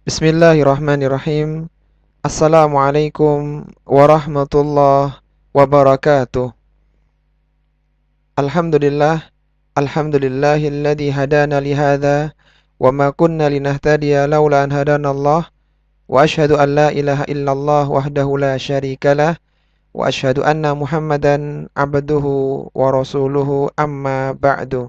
Bismillahirrahmanirrahim. Assalamualaikum warahmatullahi wabarakatuh. Alhamdulillah, alhamdulillahilladzi hadana li hadza wa ma kunna linahtadiya laula an hadanallah wa asyhadu an la ilaha illallah wahdahu la syarikalah wa asyhadu anna Muhammadan abduhu wa rasuluhu amma ba'du.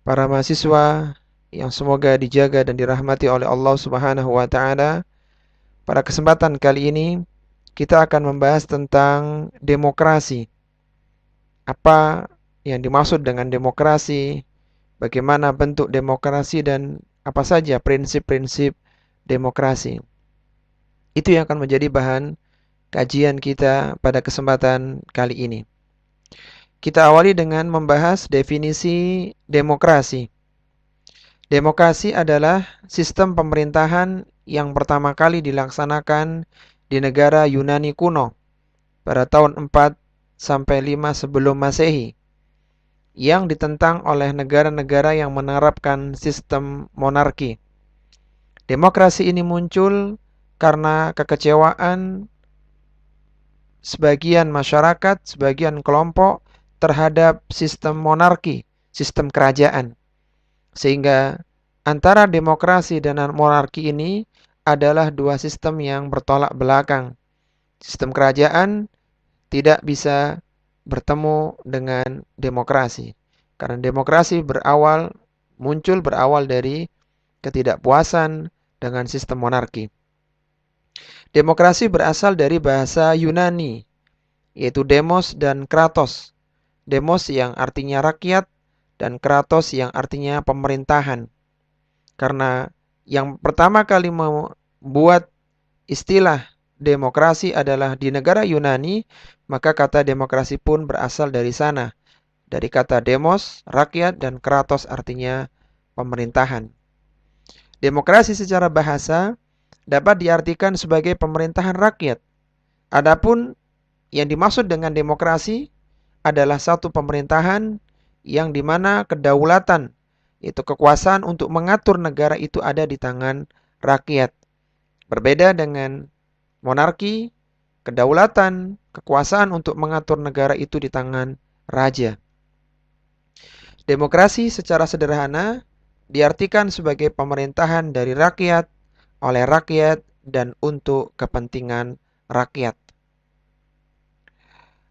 Para mahasiswa yang semoga dijaga dan dirahmati oleh Allah Subhanahu wa taala. Pada kesempatan kali ini kita akan membahas tentang demokrasi. Apa yang dimaksud dengan demokrasi, bagaimana bentuk demokrasi dan apa saja prinsip-prinsip demokrasi. Itu yang akan menjadi bahan kajian kita pada kesempatan kali ini. Kita awali dengan membahas definisi demokrasi. Demokrasi adalah sistem pemerintahan yang pertama kali dilaksanakan di negara Yunani kuno pada tahun 4 sampai 5 sebelum Masehi, yang ditentang oleh negara-negara yang menerapkan sistem monarki. Demokrasi ini muncul karena kekecewaan sebagian masyarakat, sebagian kelompok terhadap sistem monarki, sistem kerajaan. Sehingga antara demokrasi dan monarki ini adalah dua sistem yang bertolak belakang. Sistem kerajaan tidak bisa bertemu dengan demokrasi. Karena demokrasi muncul berawal dari ketidakpuasan dengan sistem monarki. Demokrasi berasal dari bahasa Yunani, yaitu demos dan kratos. Demos yang artinya rakyat dan kratos yang artinya pemerintahan. Karena yang pertama kali membuat istilah demokrasi adalah di negara Yunani, maka kata demokrasi pun berasal dari sana. Dari kata demos, rakyat, dan kratos artinya pemerintahan. Demokrasi secara bahasa dapat diartikan sebagai pemerintahan rakyat. Adapun yang dimaksud dengan demokrasi adalah satu pemerintahan yang dimana kedaulatan, yaitu kekuasaan untuk mengatur negara itu ada di tangan rakyat. Berbeda dengan monarki, kedaulatan, kekuasaan untuk mengatur negara itu di tangan raja. Demokrasi secara sederhana diartikan sebagai pemerintahan dari rakyat, oleh rakyat, dan untuk kepentingan rakyat.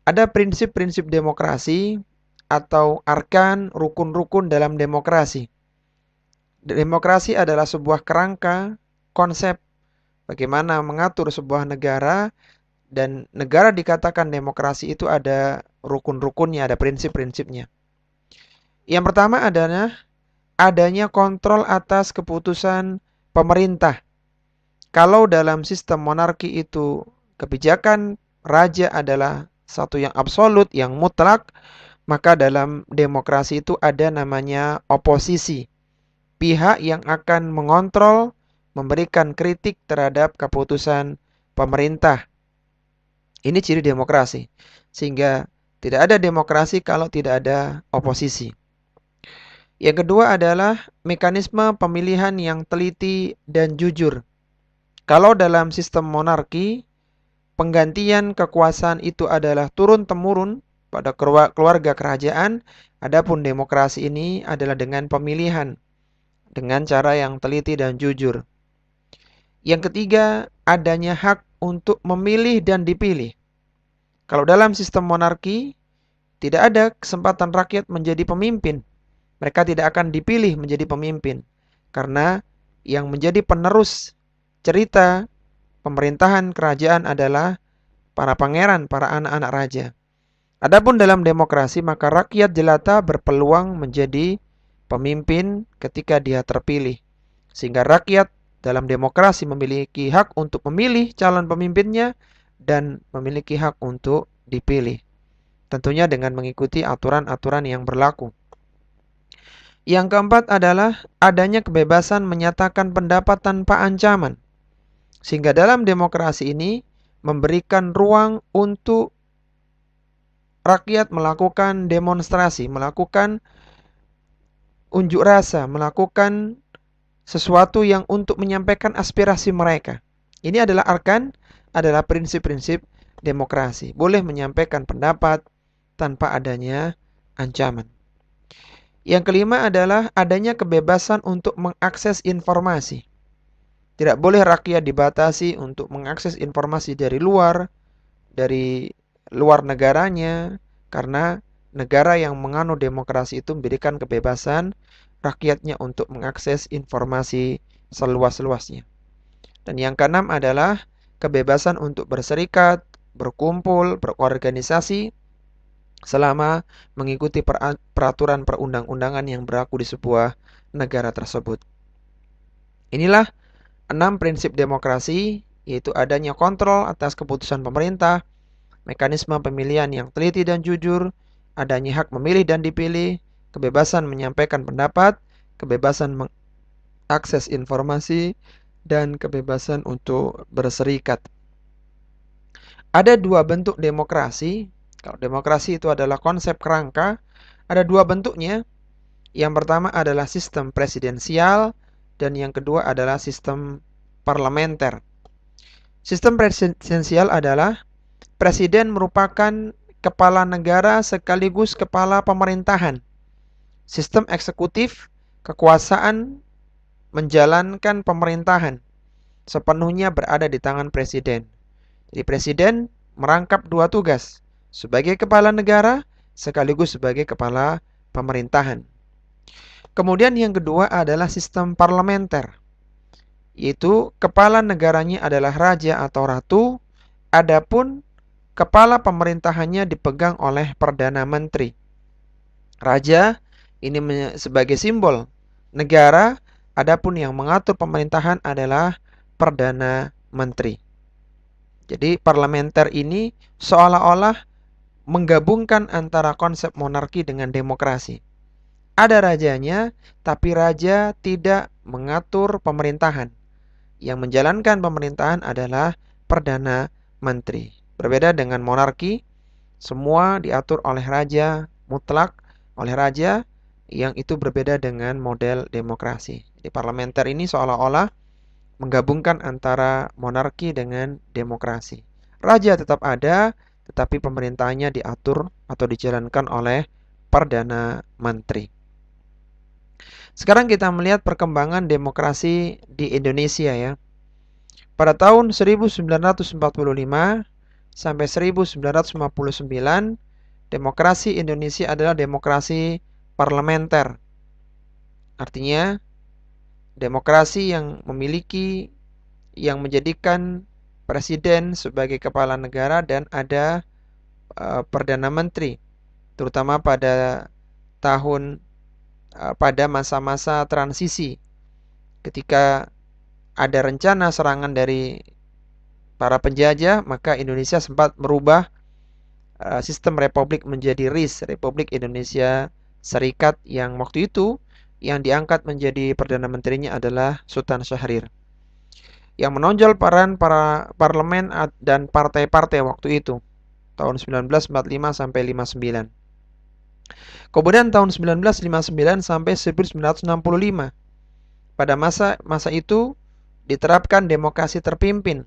Ada prinsip-prinsip demokrasi atau arkan rukun-rukun dalam demokrasi. Demokrasi adalah sebuah kerangka, konsep bagaimana mengatur sebuah negara, dan negara dikatakan demokrasi itu ada rukun-rukunnya, ada prinsip-prinsipnya. Yang pertama adalah adanya kontrol atas keputusan pemerintah. Kalau dalam sistem monarki itu kebijakan raja adalah satu yang absolut, yang mutlak, maka dalam demokrasi itu ada namanya oposisi. Pihak yang akan mengontrol, memberikan kritik terhadap keputusan pemerintah. Ini ciri demokrasi. Sehingga tidak ada demokrasi kalau tidak ada oposisi. Yang kedua adalah mekanisme pemilihan yang teliti dan jujur. Kalau dalam sistem monarki, penggantian kekuasaan itu adalah turun-temurun pada keluarga kerajaan, adapun demokrasi ini adalah dengan pemilihan, dengan cara yang teliti dan jujur. Yang ketiga, adanya hak untuk memilih dan dipilih. Kalau dalam sistem monarki, tidak ada kesempatan rakyat menjadi pemimpin. Mereka tidak akan dipilih menjadi pemimpin. Karena yang menjadi penerus cerita pemerintahan kerajaan adalah para pangeran, para anak-anak raja. Adapun dalam demokrasi, maka rakyat jelata berpeluang menjadi pemimpin ketika dia terpilih. Sehingga rakyat dalam demokrasi memiliki hak untuk memilih calon pemimpinnya dan memiliki hak untuk dipilih. Tentunya dengan mengikuti aturan-aturan yang berlaku. Yang keempat adalah adanya kebebasan menyatakan pendapat tanpa ancaman. Sehingga dalam demokrasi ini memberikan ruang untuk rakyat melakukan demonstrasi, melakukan unjuk rasa, melakukan sesuatu yang untuk menyampaikan aspirasi mereka. Ini adalah adalah prinsip-prinsip demokrasi. Boleh menyampaikan pendapat tanpa adanya ancaman. Yang kelima adalah adanya kebebasan untuk mengakses informasi. Tidak boleh rakyat dibatasi untuk mengakses informasi dari luar negaranya, karena negara yang menganut demokrasi itu memberikan kebebasan rakyatnya untuk mengakses informasi seluas-luasnya. Dan yang keenam adalah kebebasan untuk berserikat, berkumpul, berorganisasi selama mengikuti peraturan perundang-undangan yang berlaku di sebuah negara tersebut. Inilah 6 prinsip demokrasi, yaitu adanya kontrol atas keputusan pemerintah, mekanisme pemilihan yang teliti dan jujur, adanya hak memilih dan dipilih, kebebasan menyampaikan pendapat, kebebasan mengakses informasi, dan kebebasan untuk berserikat. Ada 2 bentuk demokrasi. Kalau demokrasi itu adalah konsep kerangka, ada 2 bentuknya. Yang pertama adalah sistem presidensial, dan yang kedua adalah sistem parlementer. Sistem presidensial adalah presiden merupakan kepala negara sekaligus kepala pemerintahan. Sistem eksekutif, kekuasaan menjalankan pemerintahan sepenuhnya berada di tangan presiden. Jadi presiden merangkap 2 tugas, sebagai kepala negara sekaligus sebagai kepala pemerintahan. Kemudian yang kedua adalah sistem parlementer, yaitu kepala negaranya adalah raja atau ratu, adapun kepala pemerintahannya dipegang oleh Perdana Menteri. Raja ini sebagai simbol negara, adapun yang mengatur pemerintahan adalah Perdana Menteri. Jadi parlementer ini seolah-olah menggabungkan antara konsep monarki dengan demokrasi. Ada rajanya, tapi raja tidak mengatur pemerintahan. Yang menjalankan pemerintahan adalah Perdana Menteri. Berbeda dengan monarki, semua diatur oleh raja, mutlak oleh raja, yang itu berbeda dengan model demokrasi. Di parlementer ini seolah-olah menggabungkan antara monarki dengan demokrasi. Raja tetap ada, tetapi pemerintahannya diatur atau dijalankan oleh Perdana Menteri. Sekarang kita melihat perkembangan demokrasi di Indonesia ya. Pada tahun 1945 sampai 1959, demokrasi Indonesia adalah demokrasi parlementer. Artinya demokrasi yang menjadikan presiden sebagai kepala negara dan ada Perdana Menteri, terutama pada masa-masa transisi, ketika ada rencana serangan dari para penjajah, maka Indonesia sempat merubah sistem republik menjadi RIS, Republik Indonesia Serikat, yang waktu itu yang diangkat menjadi Perdana Menterinya adalah Sultan Syahrir, yang menonjol peran para parlemen dan partai-partai waktu itu, tahun 1945 sampai 59. Kemudian tahun 1959 sampai 1965, pada masa itu diterapkan demokrasi terpimpin,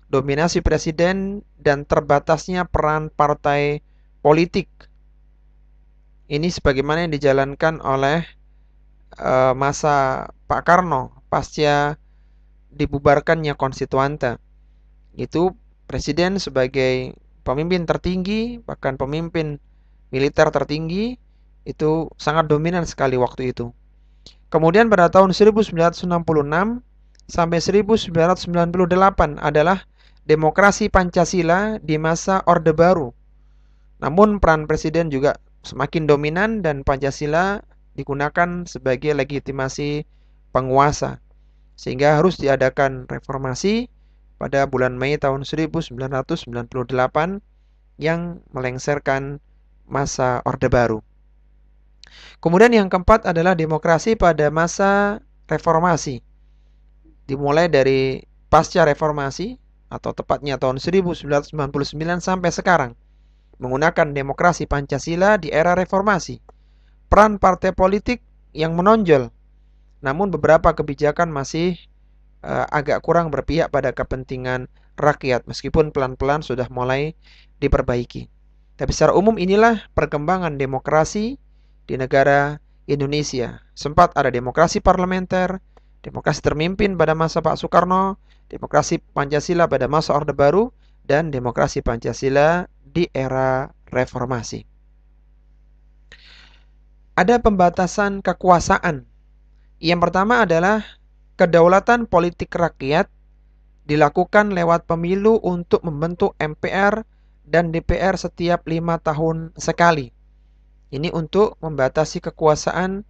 dominasi presiden dan terbatasnya peran partai politik. Ini sebagaimana yang dijalankan oleh masa Pak Karno pasca dibubarkannya Konstituante. Itu presiden sebagai pemimpin tertinggi, bahkan pemimpin militer tertinggi, itu sangat dominan sekali waktu itu. Kemudian pada tahun 1966 sampai 1998 adalah demokrasi Pancasila di masa Orde Baru. Namun peran presiden juga semakin dominan dan Pancasila digunakan sebagai legitimasi penguasa, sehingga harus diadakan reformasi pada bulan Mei tahun 1998 yang melengsarkan masa Orde Baru. Kemudian yang keempat adalah demokrasi pada masa reformasi, dimulai dari pasca reformasi atau tepatnya tahun 1999 sampai sekarang, menggunakan demokrasi Pancasila di era reformasi. Peran partai politik yang menonjol. namun beberapa kebijakan masih agak kurang berpihak pada kepentingan rakyat, meskipun pelan-pelan sudah mulai diperbaiki. Tapi secara umum inilah perkembangan demokrasi di negara Indonesia. Sempat ada demokrasi parlementer, demokrasi termimpin pada masa Pak Soekarno, demokrasi Pancasila pada masa Orde Baru, dan demokrasi Pancasila di era reformasi. Ada pembatasan kekuasaan. Yang pertama adalah kedaulatan politik rakyat dilakukan lewat pemilu untuk membentuk MPR dan DPR setiap 5 tahun sekali. Ini untuk membatasi kekuasaan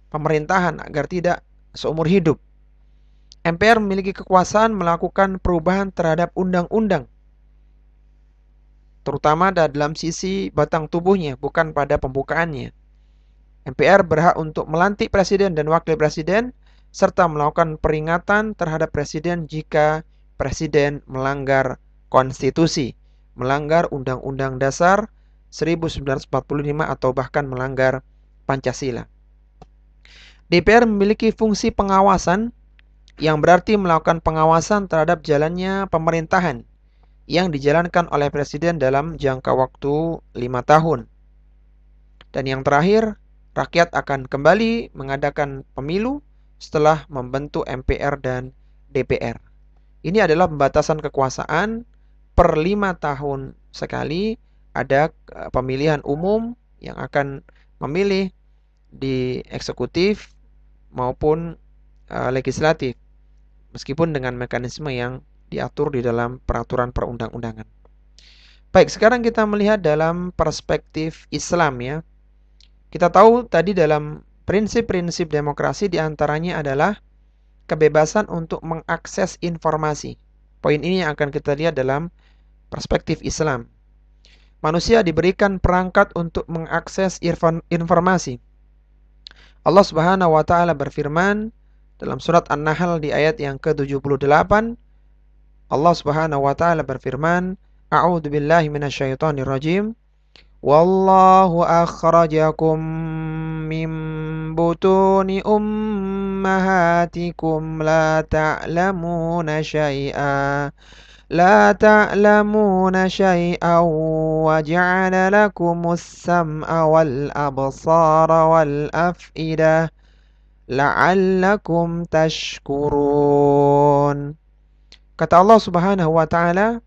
pemerintahan agar tidak seumur hidup. MPR memiliki kekuasaan melakukan perubahan terhadap undang-undang, terutama dalam sisi batang tubuhnya, bukan pada pembukaannya. MPR berhak untuk melantik presiden dan wakil presiden, serta melakukan peringatan terhadap presiden jika presiden melanggar konstitusi, melanggar Undang-Undang Dasar 1945 atau bahkan melanggar Pancasila. DPR memiliki fungsi pengawasan yang berarti melakukan pengawasan terhadap jalannya pemerintahan yang dijalankan oleh presiden dalam jangka waktu 5 tahun. Dan yang terakhir, rakyat akan kembali mengadakan pemilu setelah membentuk MPR dan DPR. Ini adalah pembatasan kekuasaan per 5 tahun sekali. Ada pemilihan umum yang akan memilih di eksekutif maupun legislatif, meskipun dengan mekanisme yang diatur di dalam peraturan perundang-undangan. Baik, sekarang kita melihat dalam perspektif Islam ya. Kita tahu tadi dalam prinsip-prinsip demokrasi diantaranya adalah kebebasan untuk mengakses informasi. Poin ini yang akan kita lihat dalam perspektif Islam. Manusia diberikan perangkat untuk mengakses informasi. Allah Subhanahu wa taala berfirman dalam surat An-Nahl di ayat yang ke-78. Allah Subhanahu wa taala berfirman, A'udzu billahi minasyaitonir rajim. Wallahu akhrajakum min butuni ummahatikum la ta'lamuna syai'a wa ja'ala lakumus sam'a wal absara wal af'idah la'allakum tashkurun. Kata Allah Subhanahu wa taala,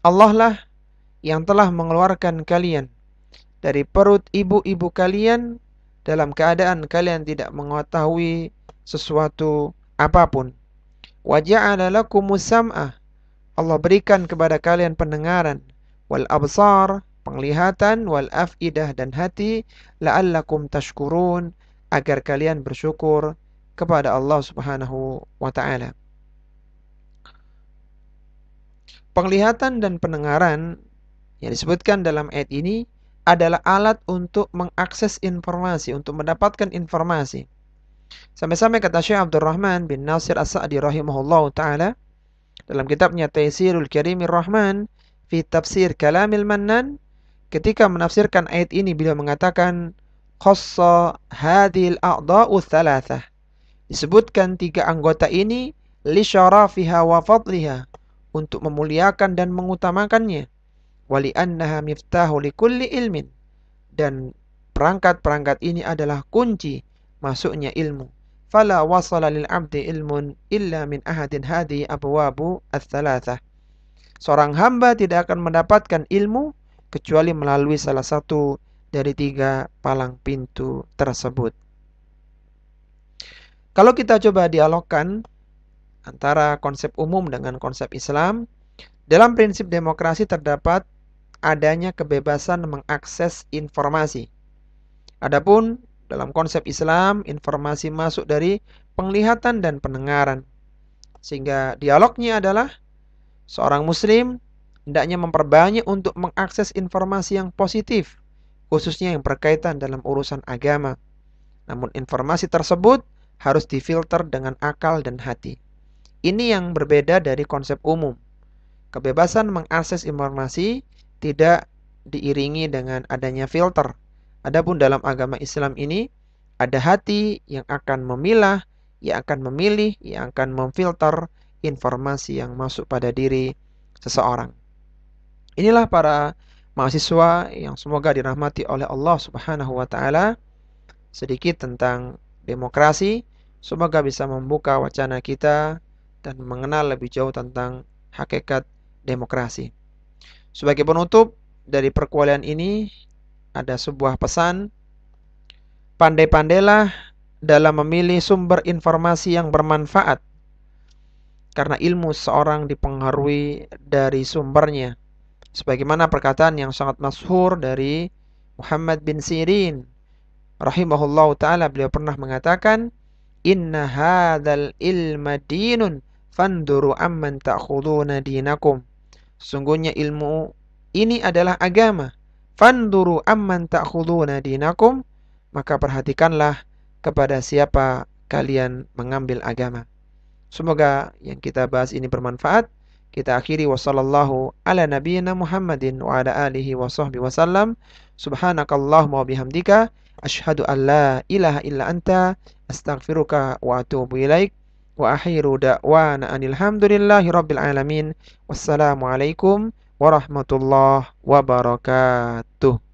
Allah lah yang telah mengeluarkan kalian dari perut ibu-ibu kalian dalam keadaan kalian tidak mengetahui sesuatu apapun. Wa ja'ala lakumus sam'a, Allah berikan kepada kalian pendengaran, wal absar, penglihatan, wal af'idah, dan hati, la'allakum tashkurun, agar kalian bersyukur kepada Allah Subhanahu wa taala. Penglihatan dan pendengaran yang disebutkan dalam ayat ini adalah alat untuk mengakses informasi, untuk mendapatkan informasi. Sampai-sampai kata Syekh Abdurrahman bin Nasir As-Sa'di rahimahullahu ta'ala dalam kitabnya Taysirul Karimir Rahman fi Tafsir Kalamil Mannan, ketika menafsirkan ayat ini beliau mengatakan khassa hadhil a'dha'u thalathah, disebutkan 3 anggota ini li syarafiha wa fadliha, untuk memuliakan dan mengutamakannya, wali annaha miftahu likulli ilmin, dan perangkat-perangkat ini adalah kunci masuknya ilmu. Fala wasala lil abdi ilmun illa min ahadin hadhi abwabu ats-tsalatsah. Seorang hamba tidak akan mendapatkan ilmu kecuali melalui salah satu dari 3 palang pintu tersebut. Kalau kita coba dialogkan antara konsep umum dengan konsep Islam, dalam prinsip demokrasi terdapat adanya kebebasan mengakses informasi. Adapun dalam konsep Islam, informasi masuk dari penglihatan dan pendengaran. Sehingga dialognya adalah seorang muslim hendaknya memperbanyak untuk mengakses informasi yang positif, khususnya yang berkaitan dalam urusan agama. Namun informasi tersebut harus difilter dengan akal dan hati. Ini yang berbeda dari konsep umum. Kebebasan mengakses informasi tidak diiringi dengan adanya filter. Adapun dalam agama Islam ini ada hati yang akan memilah ia akan memilih, ia akan memfilter informasi yang masuk pada diri seseorang. Inilah para mahasiswa yang semoga dirahmati oleh Allah Subhanahu wa taala, sedikit tentang demokrasi, semoga bisa membuka wacana kita dan mengenal lebih jauh tentang hakikat demokrasi. Sebagai penutup dari perkuliahan ini ada sebuah pesan, pandai-pandailah dalam memilih sumber informasi yang bermanfaat, karena ilmu seorang dipengaruhi dari sumbernya. Sebagaimana perkataan yang sangat masyhur dari Muhammad bin Sirin rahimahullahu taala, beliau pernah mengatakan, "Inna hadzal ilma dinun, fanduru amman ta'khuduna dinakum." Sungguhnya ilmu ini adalah agama. Fanduru amman ta'khuduna dinakum, maka perhatikanlah kepada siapa kalian mengambil agama. Semoga yang kita bahas ini bermanfaat. Kita akhiri wassallallahu ala nabiyyina Muhammadin wa ala alihi wa sahbihi wasallam. Subhanakallahumma wa bihamdika asyhadu an la ilaha illa anta astaghfiruka wa atubu ilaik. Wa akhiru da'wana anil hamdulillahi rabbil alamin. Wassalamualaikum warahmatullahi wabarakatuh.